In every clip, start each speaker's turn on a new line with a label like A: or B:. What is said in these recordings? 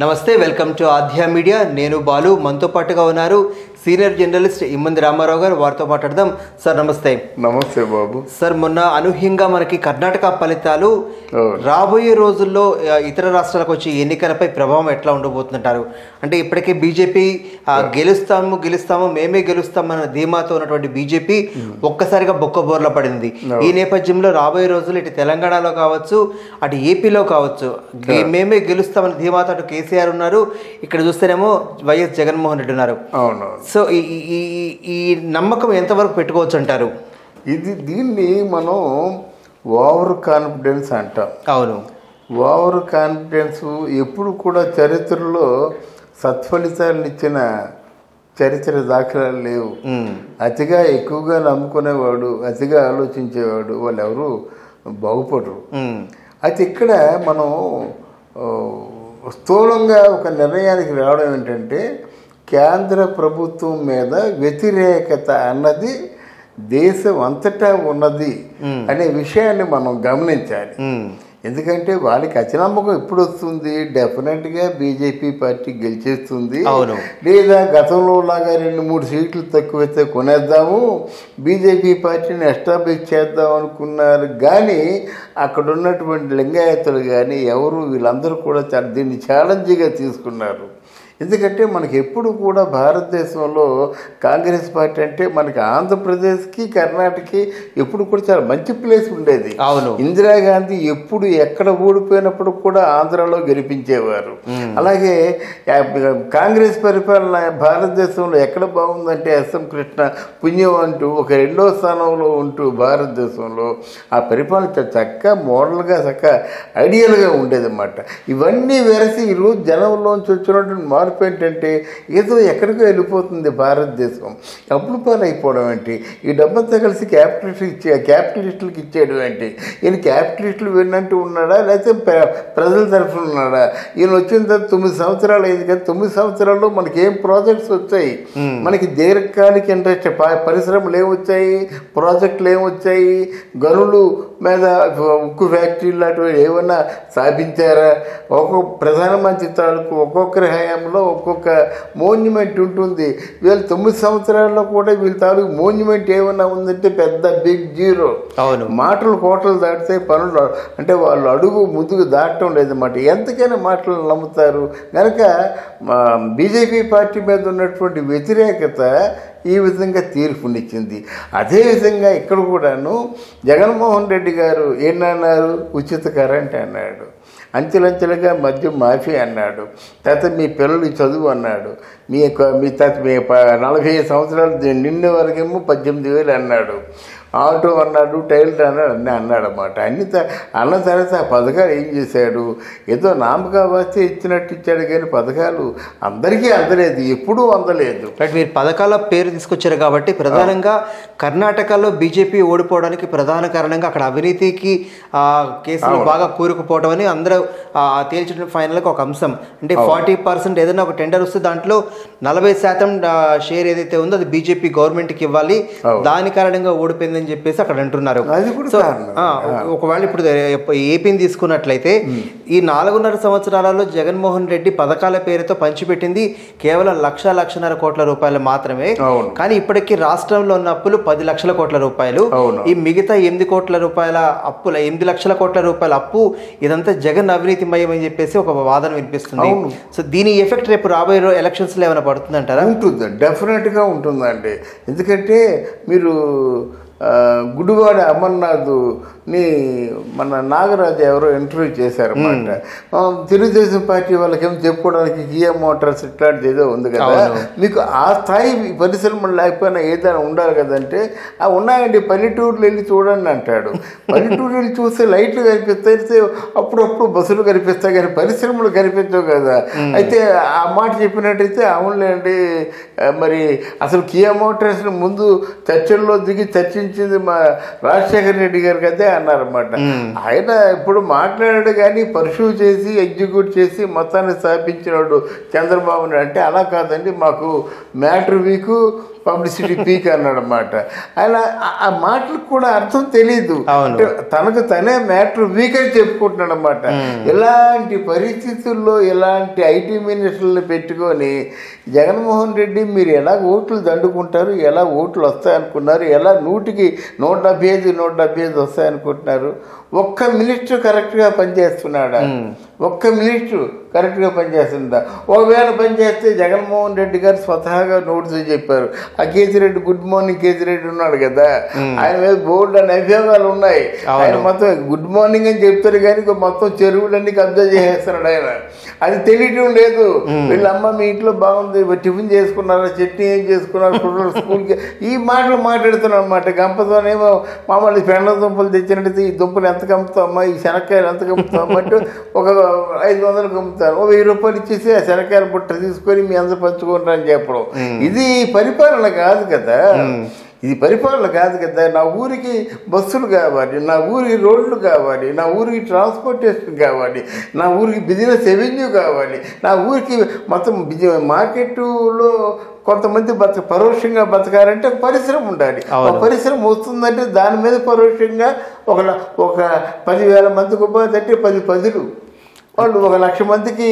A: నమస్తే, welcome to ఆధ్యా media. నేను బాలు. మనతో పాటుగా ఉన్నారు సీనియర్ జర్నలిస్ట్ ఇమ్మంది రామారావు గారు. వారితో మాట్లాడదాం. సార్ నమస్తే.
B: నమస్తే బాబు.
A: సార్, మొన్న అనూహ్యంగా మనకి కర్ణాటక ఫలితాలు రాబోయే రోజుల్లో ఇతర రాష్ట్రాలకు వచ్చి ఎన్నికలపై ప్రభావం ఎట్లా ఉండబోతుందంటారు? అంటే ఇప్పటికే బీజేపీ గెలుస్తాము మేమే గెలుస్తామన్న ధీమాతో ఉన్నటువంటి బీజేపీ ఒక్కసారిగా బొక్కబోర్ల పడింది. ఈ నేపథ్యంలో రాబోయే రోజులు ఇటు తెలంగాణలో కావచ్చు, అటు ఏపీలో కావచ్చు, మేమే గెలుస్తామన్న ధీమాతో అటు కేసీఆర్ ఉన్నారు, ఇక్కడ చూస్తేనేమో వైఎస్ జగన్మోహన్ రెడ్డి ఉన్నారు. సో ఈ నమ్మకం ఎంతవరకు పెట్టుకోవచ్చు అంటారు?
B: దీన్ని మనం ఓవర్ కాన్ఫిడెన్స్ అంటాం.
A: అవును,
B: ఓవర్ కాన్ఫిడెన్స్ ఎప్పుడు కూడా చరిత్రలో సత్ఫలితాలను ఇచ్చిన చరిత్ర దాఖలాలు లేవు. అతిగా ఎక్కువగా నమ్ముకునేవాడు, అతిగా ఆలోచించేవాడు వాళ్ళు ఎవరు బాగుపడరు. అయితే ఇక్కడ మనం స్థూలంగా ఒక నిర్ణయానికి రావడం ఏంటంటే, కేంద్ర ప్రభుత్వం మీద వ్యతిరేకత అన్నది దేశం అంతటా ఉన్నది అనే విషయాన్ని మనం గమనించాలి. ఎందుకంటే వాళ్ళకి అతినమ్మకం ఎప్పుడు వస్తుంది? డెఫినెట్గా బీజేపీ పార్టీ గెలిచేస్తుంది, లేదా గతంలో లాగా 2-3 సీట్లు తక్కువైతే కొనేద్దాము, బీజేపీ పార్టీని ఎస్టాబ్లిష్ చేద్దాం అనుకున్నారు. కానీ అక్కడ ఉన్నటువంటి లింగాయతులు కానీ ఎవరు వీళ్ళందరూ కూడా దీన్ని ఛాలెంజ్గా తీసుకున్నారు. ఎందుకంటే మనకి ఎప్పుడు కూడా భారతదేశంలో కాంగ్రెస్ పార్టీ అంటే మనకి ఆంధ్రప్రదేశ్కి కర్ణాటకకి ఎప్పుడు కూడా చాలా మంచి ప్లేస్ ఉండేది.
A: అవును,
B: ఇందిరాగాంధీ ఎప్పుడు ఎక్కడ ఓడిపోయినప్పుడు కూడా ఆంధ్రాలో గెలిపించేవారు. అలాగే కాంగ్రెస్ పరిపాలన భారతదేశంలో ఎక్కడ బాగుందంటే ఎస్ఎం కృష్ణ పుణ్యం అంటూ ఒక 2వ స్థానంలో ఉంటూ భారతదేశంలో ఆ పరిపాలన చక్కగా మోడల్గా చక్కగా ఐడియల్గా ఉండేదన్నమాట. ఇవన్నీ వెరసి ఈరోజు జనంలోంచి వచ్చినటువంటి మార్పు ఏంటంటే ఏదో ఎక్కడికో వెళ్ళిపోతుంది భారతదేశం. అప్పుడు పాలైపోవడం ఏంటి? ఈ డబ్బంతా కలిసి క్యాపిటలిస్టులకు ఇచ్చేయడం ఏంటి? ఈయన క్యాపిటలిస్టులు విన్నట్టు ఉన్నాడా, లేకపోతే ప్రజల తరఫున ఉన్నాడా? ఈయన వచ్చిన తర్వాత 9 సంవత్సరాలు అయింది కదా, 9 సంవత్సరాల్లో మనకి ఏం ప్రాజెక్ట్స్ వచ్చాయి? మనకి దీర్ఘకాలిక ఇంట్రెస్ట్ పరిశ్రమలు ఏమొచ్చాయి, ప్రాజెక్టులు ఏమొచ్చాయి, గనులు మీద ఉక్కు ఫ్యాక్టరీలు లాంటివి ఏమన్నా స్థాపించారా? ఒక్కొక్క ప్రధానమంత్రి తాలూకు ఒక్కొక్కరి హయాంలో ఒక్కొక్క మోన్యుమెంట్ ఉంటుంది. వీళ్ళు 9 సంవత్సరాల్లో కూడా వీళ్ళ తాలూకు మోన్యుమెంట్ ఏమన్నా ఉందంటే పెద్ద బిగ్ జీరో.
A: అవును,
B: మాటలు కోటలు దాటితే పనులు అంటే వాళ్ళు అడుగు ముందుకు దాటడం లేదన్నమాట. ఎంతకైనా మాటలు నమ్ముతారు కనుక బీజేపీ పార్టీ మీద ఉన్నటువంటి వ్యతిరేకత ఈ విధంగా తీర్పునిచ్చింది. అదేవిధంగా ఇక్కడ కూడాను జగన్మోహన్ రెడ్డి గారు ఏంటన్నారు? ఉచిత కరెంట్ అన్నాడు, అంచెలంచెలుగా మద్యం మాఫీ అన్నాడు, తర్వాత మీ పిల్లలు చదువు అన్నాడు, మీ 40 సంవత్సరాలు నిన్న వరకేమో 18,000 అన్నాడు, ఆటో అన్నాడు, టైలర్ అన్నాడు, అన్నీ అన్నాడు అన్నమాట. అన్న తర్వాత ఆ పథకాలు ఏం చేశాడు? ఏదో నామకా వాస్తే ఇచ్చినట్టు ఇచ్చాడు, కానీ పథకాలు అందరికీ అందలేదు, ఎప్పుడూ అందలేదు.
A: మీరు పథకాల పేరు తీసుకొచ్చారు కాబట్టి ప్రధానంగా కర్ణాటకలో బీజేపీ ఓడిపోవడానికి ప్రధాన కారణంగా అక్కడ అవినీతికి కేసులు బాగా కూరుకుపోవడం అని అందరూ తేల్చిన ఫైనల్గా ఒక అంశం. అంటే 40% ఏదైనా ఒక టెండర్ వస్తే దాంట్లో 40% షేర్ ఏదైతే ఉందో అది బీజేపీ గవర్నమెంట్కి ఇవ్వాలి, దాని కారణంగా ఓడిపోయిందని చెప్పేసి అక్కడ అంటున్నారు. ఒకవేళ ఇప్పుడు ఏపీని తీసుకున్నట్లయితే ఈ 4.5 సంవత్సరాలలో జగన్మోహన్ రెడ్డి పథకాల పేరుతో పంచిపెట్టింది కేవలం 1,00,00,000 కోట్ల రూపాయలు మాత్రమే. కానీ ఇప్పటికీ రాష్ట్రంలో ఉన్న అప్పులు 10 లక్షల కోట్ల రూపాయలు. ఈ మిగతా 8 కోట్ల రూపాయల అప్పుల 8 లక్షల కోట్ల రూపాయల అప్పు ఇదంతా జగన్ అవినీతిమయం అని చెప్పేసి ఒక వాదన వినిపిస్తుంది. సో దీని ఎఫెక్ట్ రేపు రాబోయే ఎలక్షన్స్ లో ఏమైనా పడుతుంది అంటారా?
B: ఉంటుంది, డెఫినెట్గా ఉంటుందండి. ఎందుకంటే మీరు గుడివాడ అమర్నాథ్ని మన నాగరాజు ఎవరో ఇంటర్వ్యూ చేశారన్నమాట. తెలుగుదేశం పార్టీ వాళ్ళకేమో చెప్పుకోవడానికి కియా మోటార్స్ ఇట్లాంటిది ఏదో ఉంది కదా, మీకు ఆ స్థాయి పరిశ్రమలు లేకపోయినా ఏదైనా ఉండాలి కదంటే, ఆ ఉన్నాయండి, పల్లెటూరులు వెళ్ళి చూడండి అంటాడు. పల్లెటూరు వెళ్ళి చూస్తే లైట్లు కనిపిస్తాయి, అప్పుడప్పుడు బస్సులు కనిపిస్తాయి, కానీ పరిశ్రమలు కనిపించవు కదా. అయితే ఆ మాట చెప్పినట్టయితే అవునులేండి, మరి అసలు కియా మోటార్స్ని ముందు చర్చల్లో దిగి చర్చించింది మా రాజశేఖర రెడ్డి గారు కదే అన్నారన్నమాట. ఆయన ఇప్పుడు మాట్లాడాడు కానీ పర్సూ చేసి ఎగ్జిక్యూట్ చేసి మొత్తాన్ని స్థాపించినాడు చంద్రబాబు నాయుడు. అంటే అలా కాదండి, మాకు మ్యాటర్ వీకు పబ్లిసిటీ పీక్ అన్నాడు అన్నమాట. ఆయన ఆ మాటలకు కూడా అర్థం తెలియదు, అంటే తనకు తనే మ్యాటర్ వీక్ అని చెప్పుకుంటున్నాడు అన్నమాట. ఇలాంటి పరిస్థితుల్లో ఇలాంటి ఐటీ మినిస్టర్లు పెట్టుకొని జగన్మోహన్ రెడ్డి మీరు ఎలా ఓట్లు దండుకుంటారు, ఎలా ఓట్లు వస్తాయనుకున్నారు, ఎలా 100కి 175 వస్తాయనుకుంటున్నారు? ఒక్క మినిస్టర్ కరెక్ట్గా పనిచేస్తున్నాడా? ఒక్క మినిస్టర్ కరెక్ట్గా పనిచేస్తుందా? ఒకవేళ పనిచేస్తే జగన్మోహన్ రెడ్డి గారు స్వతహాగా నోటీసులు చెప్పారు. ఆ కేసిరెడ్డి, గుడ్ మార్నింగ్ కేసిరెడ్డి ఉన్నాడు కదా, ఆయన మీద బోర్డు అనే అభియోగాలు ఉన్నాయి. ఆయన మొత్తం గుడ్ మార్నింగ్ అని చెప్తారు కానీ మొత్తం చెరువులన్నీ కబ్జా చేసేస్తున్నాడు ఆయన. అది తెలియటం లేదు. వీళ్ళమ్మ మీ ఇంట్లో బాగుంది, టిఫిన్ చేసుకున్నారా, చట్నీ ఏం చేసుకున్నారు, పిల్లలు స్కూల్కి, ఈ మాటలు మాట్లాడుతున్నాడు అనమాట. గంపతోనేమో మామూలు పెండ దుంపలు తెచ్చినట్టు ఈ దుంపలు ఎంత కమ్ముతామా, ఈ శనక్కాయలు ఎంత కమ్ముతామా అంటే ఒక 500 కమ్ముతారు, ఓ 1000 రూపాయలు ఇచ్చేసి ఆ శనక్కాయల బుట్ట తీసుకొని మీ అందరూ పంచుకుంటారని చెప్పడం, ఇది పరిపాలన కాదు కదా. ఇది పరిపాలన కాదు కదా. నా ఊరికి బస్సులు కావాలి, నా ఊరికి రోడ్లు కావాలి, నా ఊరికి ట్రాన్స్పోర్టేషన్ కావాలి, నా ఊరికి బిజినెస్ రెవెన్యూ కావాలి, నా ఊరికి మొత్తం మార్కెట్లో కొంతమంది పరోక్షంగా బతకాలంటే ఒక పరిశ్రమ ఉండాలి. ఒక పరిశ్రమ వస్తుందంటే దాని మీద పరోక్షంగా ఒక 10,000 మందికి ఉపాధి అంటే 10 పదులు వాళ్ళు 1,00,000 మందికి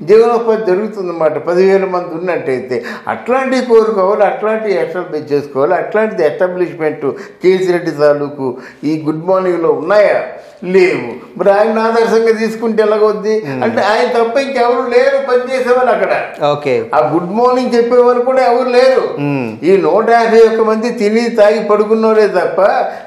B: జీవనోపాధి జరుగుతుందన్నమాట. 10,000 మంది ఉన్నట్టయితే అట్లాంటివి కోరుకోవాలి, అట్లాంటివి ఎస్టాబ్లిష్ చేసుకోవాలి. అట్లాంటిది ఎస్టాబ్లిష్మెంట్ కేసిరెడ్డి తాలూకు ఈ గుడ్ మార్నింగ్లో ఉన్నాయా? లేవు. మరి ఆయన ఆదర్శంగా తీసుకుంటే ఎలాగొద్ది అంటే ఆయన తప్ప ఇంకెవరు లేరు పనిచేసేవాళ్ళు అక్కడ.
A: ఓకే,
B: ఆ గుడ్ మార్నింగ్ చెప్పేవాళ్ళు కూడా ఎవరు లేరు. ఈ 151 మంది తిని తాగి పడుకున్నోరే తప్ప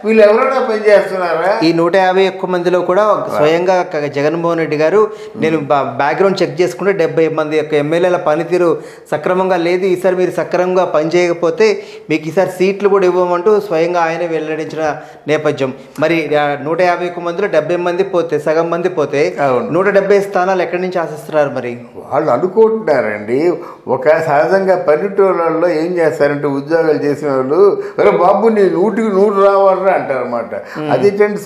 B: వీళ్ళు ఎవరైనా పనిచేస్తున్నారా?
A: ఈ 151 మందిలో కూడా స్వయంగా జగన్మోహన్ రెడ్డి గారు నేను బ్యాక్గ్రౌండ్ చెక్ చేసుకుంటే 70 మంది యొక్క ఎమ్మెల్యేల పనితీరు సక్రమంగా లేదు, ఈసారి మీరు సక్రమంగా పనిచేయకపోతే మీకు ఈసారి సీట్లు కూడా ఇవ్వమంటూ స్వయంగా ఆయనే వెల్లడించిన నేపథ్యం. మరి 151 మందిలో 70 మంది పోతే, సగం మంది పోతే 170 స్థానాలు ఎక్కడి నుంచి ఆశిస్తున్నారు? మరి
B: వాళ్ళు అనుకుంటున్నారండి. ఒక సహజంగా పల్లెటూళ్ళల్లో ఏం చేస్తారంటే ఉద్యోగాలు చేసిన వాళ్ళు బాబు నీ 100కి 100 రావాలని అంటారు అనమాట. అదేంటంటే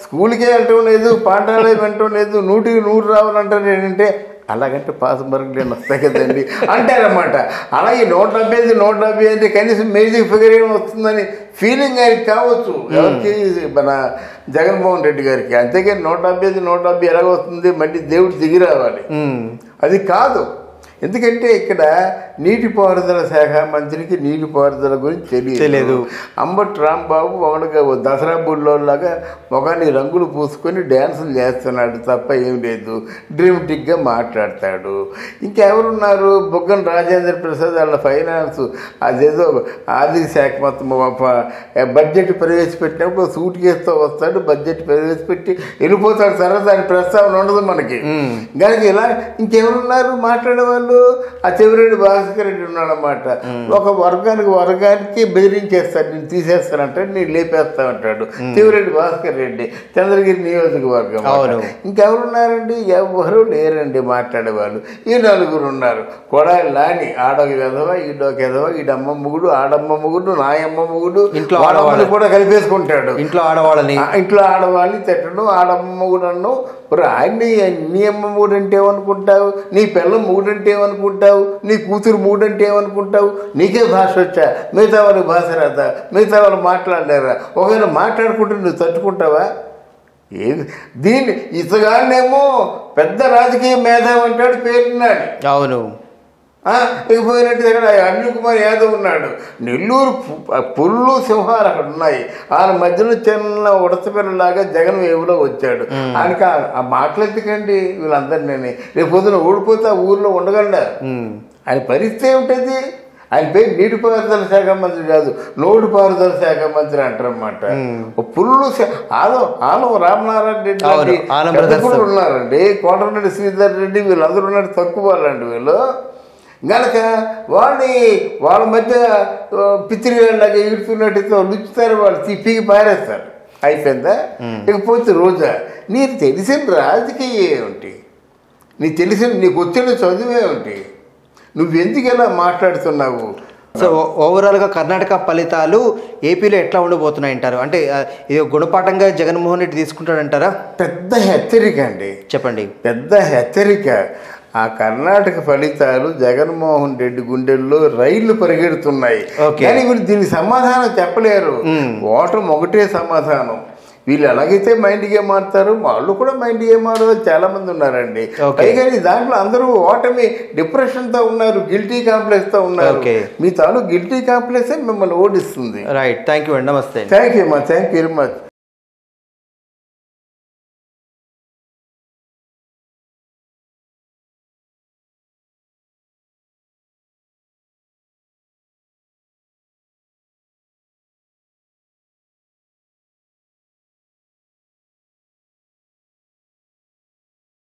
B: స్కూల్కే వెళ్ళటం లేదు, పాఠాలయం వినటం లేదు, 100కి 100 రావాలంటారు. ఏంటంటే అలాగంటే పాస్ మార్కులు ఏమి వస్తాయి కదండి అంటారన్నమాట. అలాగే 170 అంటే కనీసం మేజిక్ ఫిగర్ ఏమి వస్తుందని ఫీలింగ్ ఆయనకి కావచ్చు, ఎవరికి మన జగన్మోహన్ రెడ్డి గారికి. అంతేగాని 170 ఎలాగ వస్తుంది, మళ్ళీ దేవుడు దిగి రావాలి, అది కాదు. ఎందుకంటే ఇక్కడ నీటిపారుదల శాఖ మంత్రికి నీటిపారుదల గురించి తెలియదు. అంబటి రాంబాబు ఒకటిగా దసరా బుల్లోలాగా మొగాన్ని రంగులు పూసుకొని డ్యాన్సులు చేస్తున్నాడు తప్ప ఏం లేదు, డ్రీమటిక్గా మాట్లాడతాడు. ఇంకెవరున్నారు? బొగ్గన రాజేంద్ర ప్రసాద్ వాళ్ళ ఫైనాన్స్ అదేదో ఆర్థిక శాఖ మొత్తం బడ్జెట్ ప్రవేశపెట్టినప్పుడు సూట్ కేసుతో వస్తాడు, బడ్జెట్ ప్రవేశపెట్టి వెళ్ళిపోతాడు. సరే దాని ప్రస్తావన ఉండదు మనకి. కనుక ఇలా ఇంకెవరున్నారు మాట్లాడేవాళ్ళు? ఆ చెవిరెడ్డి భాస్కర్ రెడ్డి ఉన్నాడన్నమాట. ఒక వర్గానికి బెదిరించేస్తాడు, నేను తీసేస్తానంటాడు, నేను లేపేస్తానంటాడు చెవిరెడ్డి భాస్కర్ రెడ్డి, చంద్రగిరి నియోజకవర్గం. ఇంకెవరున్నారండి? ఎవరు లేరండి మాట్లాడేవాళ్ళు. ఈ 4 ఉన్నారు. కొడాలి నాని ఆడొక విధవ, ఈడొక విధవ, ఈడమ్మ మొగుడు, ఆడమ్మ మొగుడు, నాయమ్మ మొగుడు, ఇంట్లో ఆడవాళ్ళు కూడా కలిపేసుకుంటాడు. ఇంట్లో ఆడవాళ్ళని తిట్టడం, ఆడమ్మ మొగుడను. ఆయన్ని నీ అమ్మ మూడంటే ఏమనుకుంటావు, నీ పిల్ల మూడంటే ఏమనుకుంటావు, నీ కూతురు మూడంటే ఏమనుకుంటావు? నీకే భాష వచ్చా, మిగతా వాళ్ళకి భాష రాదా, మిగతా వాళ్ళు మాట్లాడలేరా? ఒకవేళ మాట్లాడుకుంటే నువ్వు తట్టుకుంటావా? ఏది దీన్ని ఇతగానేమో పెద్ద రాజకీయ మేధావి అంటాడు, పేరున్నాడు.
A: అవును,
B: ఇకపోయినట్టు దగ్గర అనిల్ కుమార్ యాదవ్ ఉన్నాడు. నెల్లూరు పుల్లు సింహాలు అక్కడ ఉన్నాయి. ఆయన మధ్యలో చిన్న ఉడతపిల్లలాగా జగన్ వేవులో వచ్చాడు. ఆయనకి ఆ మాటలెత్తుకండి వీళ్ళందరినీ. రేపు పొద్దున ఓడిపోతే ఆ ఊర్లో ఉండగలడా? ఆయన పరిస్థితి ఏమిటది? ఆయన పేరు నీటిపారుదల శాఖ మంత్రి కాదు, నోటిపారుదల శాఖ మంత్రి అంటారన్నమాట. పుల్లు ఆనం రామనారాయణ రెడ్డి ఉన్నారండి, కోటరెడ్డి శ్రీధర్ రెడ్డి, వీళ్ళందరూ ఉన్నారు. తక్కువ వాళ్ళండి వీళ్ళు. గనక వాళ్ళ మధ్య పిచ్చిరిలాగా ఎగురుతున్నట్టు లుచ్చుతారు, వాళ్ళు తిప్పికి పారేస్తారు. అయిపోయిందా? ఇకపోతే రోజా నీకు తెలిసిన రాజకీయం ఏమిటి, నీకు వచ్చిన చదువు ఏమిటి, నువ్వెందుకు ఎలా మాట్లాడుతున్నావు?
A: సో ఓవరాల్గా కర్ణాటక ఫలితాలు ఏపీలో ఎట్లా ఉండబోతున్నాయంటారు? అంటే ఇది గుణపాఠంగా జగన్మోహన్ రెడ్డి తీసుకుంటాడంటారా?
B: పెద్ద హెచ్చరిక అండి,
A: చెప్పండి.
B: పెద్ద హెచ్చరిక. ఆ కర్ణాటక ఫలితాలు జగన్మోహన్ రెడ్డి గుండెల్లో రైళ్లు పరిగెడుతున్నాయి. కానీ వీళ్ళు దీనికి సమాధానం చెప్పలేరు. ఓటమి ఒకటే సమాధానం. వీళ్ళు ఎలాగైతే మైండ్ గేమ్ ఆడతారు, వాళ్ళు కూడా మైండ్ గేమ్ ఆడేది చాలా మంది ఉన్నారండి. పైగా దాంట్లో అందరూ ఓటమి డిప్రెషన్తో ఉన్నారు, గిల్టీ కాంప్లెక్స్తో ఉన్నారు. మీ తాలూ గిల్టీ కాంప్లెక్సే మిమ్మల్ని ఓడిస్తుంది.
A: రైట్, థ్యాంక్ యూ అండి, నమస్తే.
B: థ్యాంక్ యూ అమ్మా, థ్యాంక్ యూ వెరీ మచ్.